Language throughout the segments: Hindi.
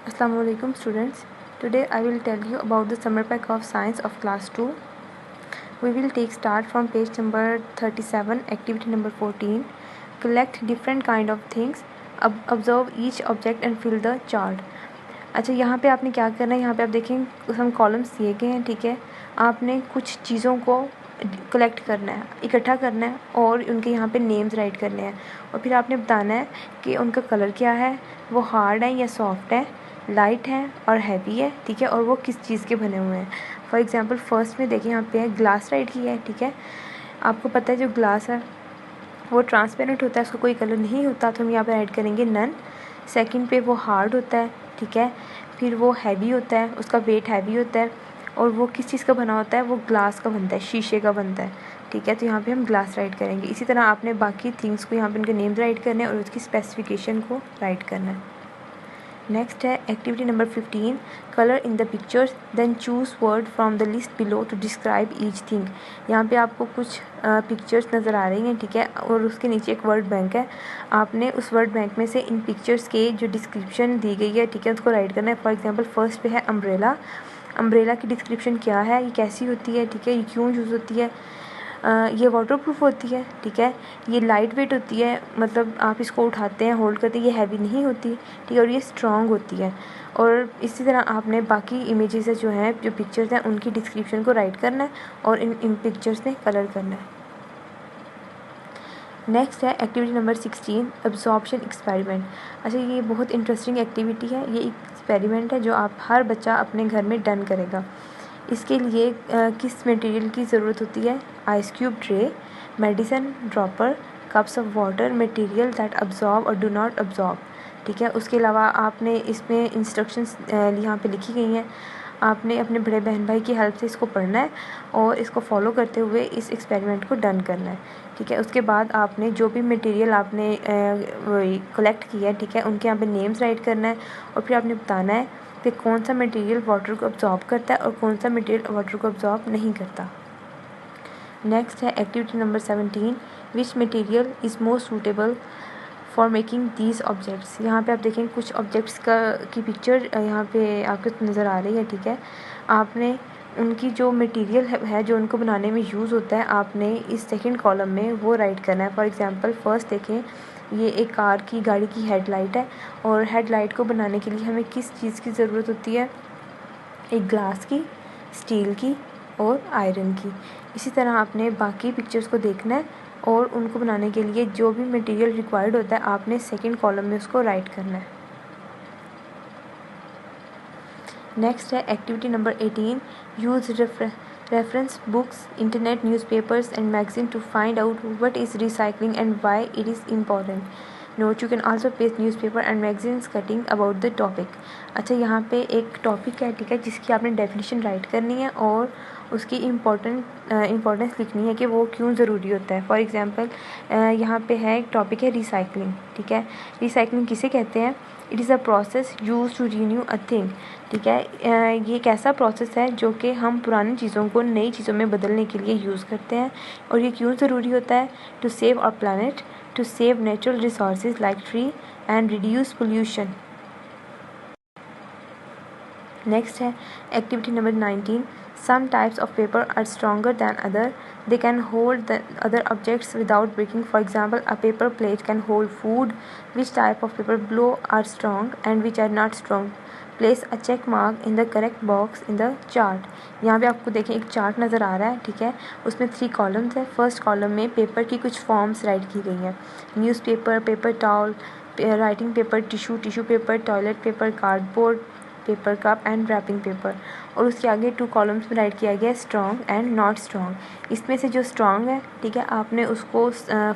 Assalamualaikum students. Today I will tell you about the summer pack of science of class 2. We will take start from page number 37, activity number 14. Collect different kind of things. Observe each object and fill the chart. अच्छा, यहाँ पे आपने क्या करना है, यहाँ पे आप देखें हम कॉलम्स दिए गए हैं, ठीक है। आपने कुछ चीज़ों को कलेक्ट करना है, इकट्ठा करना है और उनके यहाँ पे नेम्स राइट करने हैं और फिर आपने बताना है कि उनका कलर क्या है, वो हार्ड है या सॉफ्ट है, लाइट है और हैवी है, ठीक है, और वो किस चीज़ के बने हुए हैं। फॉर एग्जांपल फर्स्ट में देखिए यहाँ पे है ग्लास राइट की है, ठीक है। आपको पता है जो ग्लास है वो ट्रांसपेरेंट होता है, उसका कोई कलर नहीं होता, तो हम यहाँ पे राइट करेंगे नन। सेकंड पे वो हार्ड होता है, ठीक है। फिर वो हैवी होता है, उसका वेट हैवी होता है और वो किस चीज़ का बना होता है, वो ग्लास का बनता है, शीशे का बनता है, ठीक है। तो यहाँ पे हम ग्लास राइट करेंगे। इसी तरह आपने बाकी थिंग्स को यहाँ पे उनके नेम राइट करने हैं और उसकी स्पेसिफिकेशन को राइट करना है। नेक्स्ट है activity number 15, colour in the pictures then choose word from the list below to describe each thing. यहाँ पे आपको कुछ पिक्चर्स नज़र आ रही हैं, ठीक है, और उसके नीचे एक वर्ड बैंक है। आपने उस वर्ड बैंक में से इन पिक्चर्स के जो डिस्क्रिप्शन दी गई है, ठीक है, उसको राइट करना है। फॉर एग्जांपल फर्स्ट पे है अम्ब्रेला। अम्ब्रेला की डिस्क्रिप्शन क्या है, ये कैसी होती है, ठीक है, ये क्यों यूज़ होती है। ये वाटरप्रूफ होती है, ठीक है। ये लाइट वेट होती है, मतलब आप इसको उठाते हैं, होल्ड करते हैं, ये हैवी नहीं होती, ठीक है, और ये स्ट्रॉन्ग होती है। और इसी तरह आपने बाकी इमेजेस जो हैं, जो पिक्चर्स हैं, उनकी डिस्क्रिप्शन को राइट करना है और इन पिक्चर्स में कलर करना है। नेक्स्ट है एक्टिविटी नंबर 16, एब्जॉर्प्शन एक्सपेरिमेंट। अच्छा, ये बहुत इंटरेस्टिंग एक्टिविटी है। ये एक्सपेरिमेंट है जो आप हर बच्चा अपने घर में डन करेगा। इसके लिए किस मटेरियल की ज़रूरत होती है, ice cube tray, medicine dropper, cups of water, material that absorb और डू नॉट अब्जॉर्ब, ठीक है। उसके अलावा आपने इसमें इंस्ट्रक्शंस यहाँ पे लिखी गई हैं। आपने अपने बड़े बहन भाई की हेल्प से इसको पढ़ना है और इसको फॉलो करते हुए इस एक्सपेरिमेंट को डन करना है, ठीक है। उसके बाद आपने जो भी मटेरियल आपने कलेक्ट किया है, ठीक है, उनके यहाँ पे नेम्स राइट करना है और फिर आपने बताना है कि कौन सा मटेरियल वाटर को अब्जॉर्ब करता है और कौन सा मटेरियल वाटर को अब्जॉर्ब नहीं करता। नेक्स्ट है activity number 17, which material is most suitable for making these objects. यहाँ पे आप देखें कुछ ऑब्जेक्ट्स की पिक्चर यहाँ पे आपको नज़र आ रही है, ठीक है। आपने उनकी जो मटेरियल है जो उनको बनाने में यूज़ होता है, आपने इस सेकंड कॉलम में वो राइट करना है। फॉर एग्जांपल फर्स्ट देखें, ये एक कार की गाड़ी की हेडलाइट है और हेडलाइट को बनाने के लिए हमें किस चीज़ की ज़रूरत होती है, एक ग्लास की, स्टील की और आयरन की। इसी तरह आपने बाकी पिक्चर्स को देखना है और उनको बनाने के लिए जो भी मटेरियल रिक्वायर्ड होता है आपने सेकंड कॉलम में उसको राइट करना है। नेक्स्ट है activity number 18, use reference books, internet, newspapers and magazine to find out what is recycling and why it is important. Note, you can also paste newspaper and magazines cutting about the topic. अच्छा, यहाँ पे एक टॉपिक है, ठीक है, जिसकी आपने डेफिनेशन राइट करनी है और उसकी इम्पोर्टेंस लिखनी है कि वो क्यों ज़रूरी होता है। फॉर एग्जांपल यहाँ पे है एक टॉपिक है रिसाइकलिंग, ठीक है। रिसाइकलिंग किसे कहते हैं, it is a process use to renew a thing, ठीक है। ये एक ऐसा प्रोसेस है जो कि हम पुरानी चीज़ों को नई चीज़ों में बदलने के लिए यूज़ करते हैं। और ये क्यों ज़रूरी होता है, to save our planet, to save natural resources like tree and reduce pollution. Next है activity number 19, some types of paper are stronger than other. They can hold the other objects without breaking. For example, a paper plate can hold food. Which type of paper below are strong and which are not strong? Place a check mark in the correct box in the chart. यहाँ पे आपको देखें एक चार्ट नज़र आ रहा है, ठीक है। उसमें 3 कॉलम्स है। फर्स्ट कॉलम में पेपर की कुछ फॉर्म्स राइट की गई हैं, newspaper, paper towel, writing paper, tissue paper, toilet paper, cardboard, paper cup and wrapping paper. और उसके आगे 2 कॉलम्स में राइट किया गया है स्ट्रॉन्ग एंड नॉट स्ट्रॉन्ग। इसमें से जो स्ट्रॉन्ग है, ठीक है, आपने उसको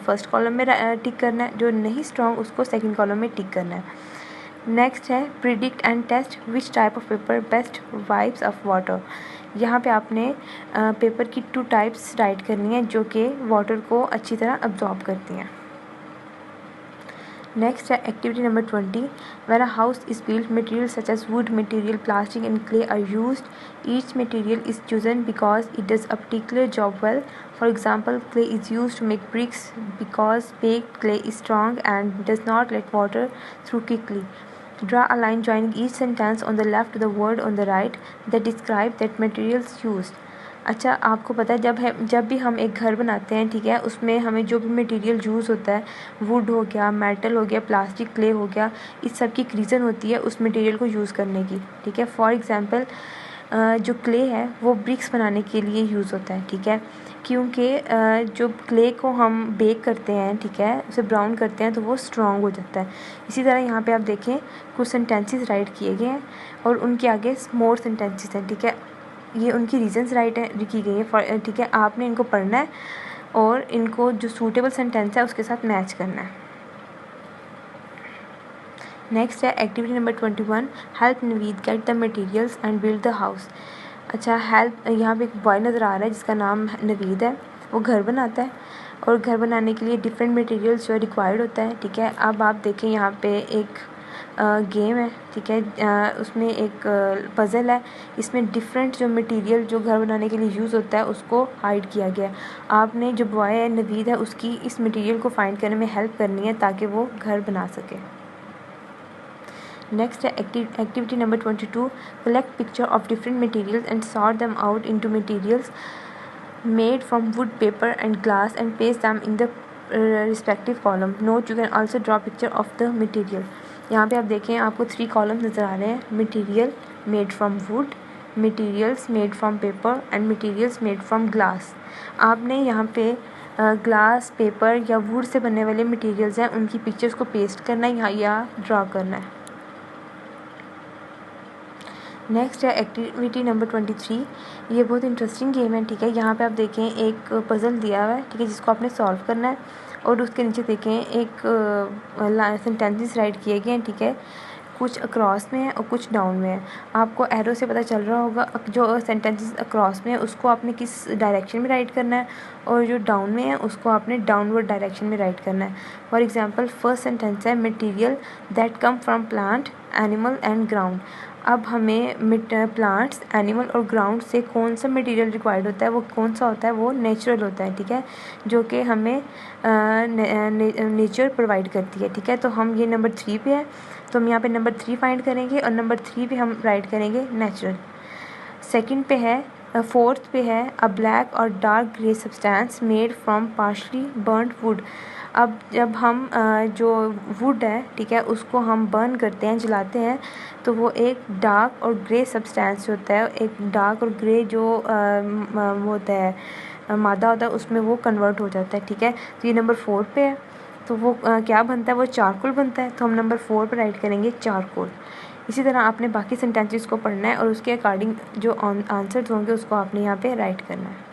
फर्स्ट कॉलम में टिक करना है, जो नहीं स्ट्रॉन्ग उसको सेकंड कॉलम में टिक करना है। नेक्स्ट है predict and test which type of paper best wipes of water. यहाँ पे आपने पेपर की 2 टाइप्स राइट करनी है जो कि वाटर को अच्छी तरह अब्जॉर्ब करती हैं। Next, activity number 20. When a house is built, materials such as wood, material, plastic and clay are used. Each material is chosen because it does a particular job well. For example, clay is used to make bricks because baked clay is strong and does not let water through quickly. Draw a line joining each sentence on the left to the word on the right that describe that materials used. अच्छा, आपको पता है जब भी हम एक घर बनाते हैं, ठीक है, उसमें हमें जो भी मटेरियल यूज़ होता है, वुड हो गया, मेटल हो गया, प्लास्टिक, क्ले हो गया, इस सब की एक रीज़न होती है उस मटेरियल को यूज़ करने की, ठीक है। फॉर एग्ज़ाम्पल जो क्ले है वो ब्रिक्स बनाने के लिए यूज़ होता है, ठीक है, क्योंकि जो क्ले को हम बेक करते हैं, ठीक है, उसे ब्राउन करते हैं तो वो स्ट्रॉन्ग हो जाता है। इसी तरह यहाँ पे आप देखें कुछ सेंटेंसेस राइट किए गए हैं और उनके आगे मोर सेंटेंसेस हैं, ठीक है, ये उनकी रीजंस राइट है की गई है, ठीक है। आपने इनको पढ़ना है और इनको जो सूटेबल सेंटेंस है उसके साथ मैच करना है। नेक्स्ट है activity number 21, help Naveed get the materials and build the house. अच्छा, हेल्प, यहाँ पे एक बॉय नज़र आ रहा है जिसका नाम नवीद है, वो घर बनाता है और घर बनाने के लिए डिफरेंट मटेरियल्स जो रिक्वायर्ड होता है, ठीक है। अब आप देखें यहाँ पे एक गेम है, ठीक है, उसमें एक पज़ल है, इसमें डिफरेंट जो मटेरियल जो घर बनाने के लिए यूज़ होता है उसको हाइड किया गया है। आपने जो बॉय है नवीद है उसकी इस मटेरियल को फाइंड करने में हेल्प करनी है ताकि वो घर बना सके। नेक्स्ट है activity number 22, collect picture of different materials and sort them out into materials made from wood, paper and glass and paste them in the respective column. Note, you can also draw picture of the material. यहाँ पे आप देखें आपको 3 कॉलम नज़र आ रहे हैं, material made from would, materials made from paper and materials made from glass. आपने यहाँ पे ग्लास, पेपर या वुड से बनने वाले मटेरियल्स हैं उनकी पिक्चर्स को पेस्ट करना है या ड्रा करना है। नेक्स्ट है एक्टिविटी नंबर 23, ये बहुत इंटरेस्टिंग गेम है, ठीक है। यहाँ पे आप देखें एक पज़ल दिया हुआ है, ठीक है, जिसको आपने सॉल्व करना है और उसके नीचे देखें एक सेंटेंसेस राइट किए गए हैं, ठीक है, कुछ अक्रॉस में है और कुछ डाउन में है। आपको एरो से पता चल रहा होगा जो सेंटेंसेस अक्रॉस में है उसको आपने किस डायरेक्शन में राइट करना है और जो डाउन में है उसको आपने डाउनवर्ड डायरेक्शन में राइट करना है। फॉर एग्जांपल फर्स्ट सेंटेंस है material that come from plant, animal and ground. अब हमें प्लांट्स, एनिमल और ग्राउंड से कौन सा मटेरियल रिक्वायर्ड होता है, वो कौन सा होता है, वो नेचुरल होता है, ठीक है, जो कि हमें नेचर प्रोवाइड करती है, ठीक है। तो हम ये नंबर 3 पे है तो हम यहाँ पे नंबर 3 फाइंड करेंगे और नंबर 3 पे हम राइट करेंगे नेचुरल। सेकंड पे है, फोर्थ पे है अ ब्लैक और dark grey substance made from partially burned would. अब जब हम जो वुड है, ठीक है, उसको हम बर्न करते हैं, जलाते हैं, तो वो एक डार्क और ग्रे सब्सटेंस होता है, एक डार्क और ग्रे जो वो होता है मादा होता है उसमें वो कन्वर्ट हो जाता है, ठीक है। तो ये नंबर 4 पे है तो वो क्या बनता है, वो चारकोल बनता है, तो हम नंबर 4 पर राइट करेंगे चारकोल। इसी तरह आपने बाकी सेंटेंसेस को पढ़ना है और उसके अकॉर्डिंग जो आंसर्स होंगे उसको आपने यहाँ पे राइट करना है।